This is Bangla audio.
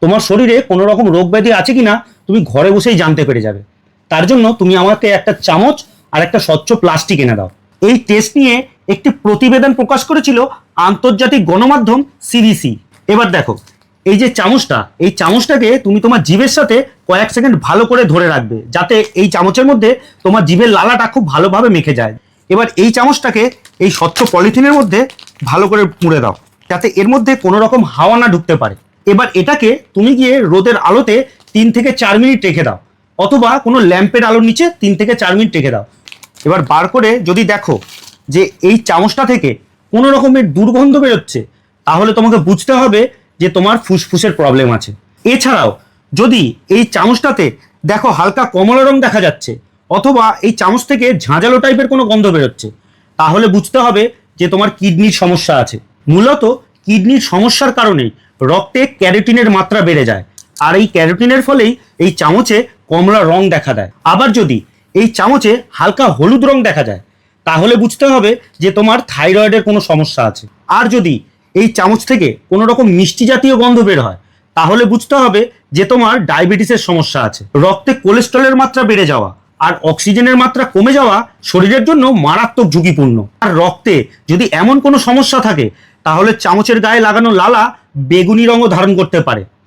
তোমার শরীরে কোনো রকম রোগ ব্যাধি আছে কিনা তুমি ঘরে বসেই জানতে পেরে যাবে। তার জন্য তুমি আমাকে একটা চামচ আর একটা স্বচ্ছ প্লাস্টিক এনে দাও। এই টেস্ট নিয়ে একটি প্রতিবেদন প্রকাশ করেছিল আন্তর্জাতিক গণমাধ্যম সিবিসি। এবার দেখো, এই যে চামচটা, এই চামচটাকে তুমি তোমার জিভের সাথে কয়েক সেকেন্ড ভালো করে ধরে রাখবে, যাতে এই চামচের মধ্যে তোমার জিভের লালাটা খুব ভালোভাবে মেখে যায়। এবার এই চামচটাকে এই স্বচ্ছ পলিথিনের মধ্যে ভালো করে মুড়ে দাও, যাতে এর মধ্যে কোনো রকম হাওয়া না ঢুকতে পারে। এবার এটাকে তুমি গিয়ে রোদের আলোতে 3 থেকে 4 মিনিট রেখে দাও, অথবা কোনো ল্যাম্পের আলোর নিচে 3 থেকে 4 মিনিট রেখে দাও। এবার বার করে যদি দেখো যে এই চামচটা থেকে কোনো রকমের দুর্গন্ধ বেরোচ্ছে, তাহলে তোমাকে বুঝতে হবে যে তোমার ফুসফুসের প্রবলেম আছে। এছাড়াও যদি এই চামচটাতে দেখো হালকা কমলা রং দেখা যাচ্ছে, অথবা এই চামচ থেকে ঝাঁঝালো টাইপের কোনো গন্ধ বেরোচ্ছে, তাহলে বুঝতে হবে যে তোমার কিডনির সমস্যা আছে। মূলত কিডনির সমস্যার কারণেই রক্তে ক্যারোটিনের মাত্রা বেড়ে যায়, আর এই ক্যারোটিনের ফলেই এই চামচে কমলা রং দেখা দেয়। আবার যদি এই চামচে হালকা হলুদ রং দেখা যায়, তাহলে বুঝতে হবে যে তোমার থাইরয়েডের কোনো সমস্যা আছে। আর যদি এই চামচ থেকে কোনো রকম মিষ্টি জাতীয় গন্ধ বের হয়, তাহলে বুঝতে হবে যে তোমার ডায়াবেটিসের সমস্যা আছে। রক্তে কোলেস্ট্রলের মাত্রা বেড়ে যাওয়া আর অক্সিজেনের মাত্রা কমে যাওয়া শরীরের জন্য মারাত্মক ঝুঁকিপূর্ণ। আর রক্তে যদি এমন কোনো সমস্যা থাকে, তাহলে চামচের গায়ে লাগানো লালা বেগুনি রঙও ধারণ করতে পারে।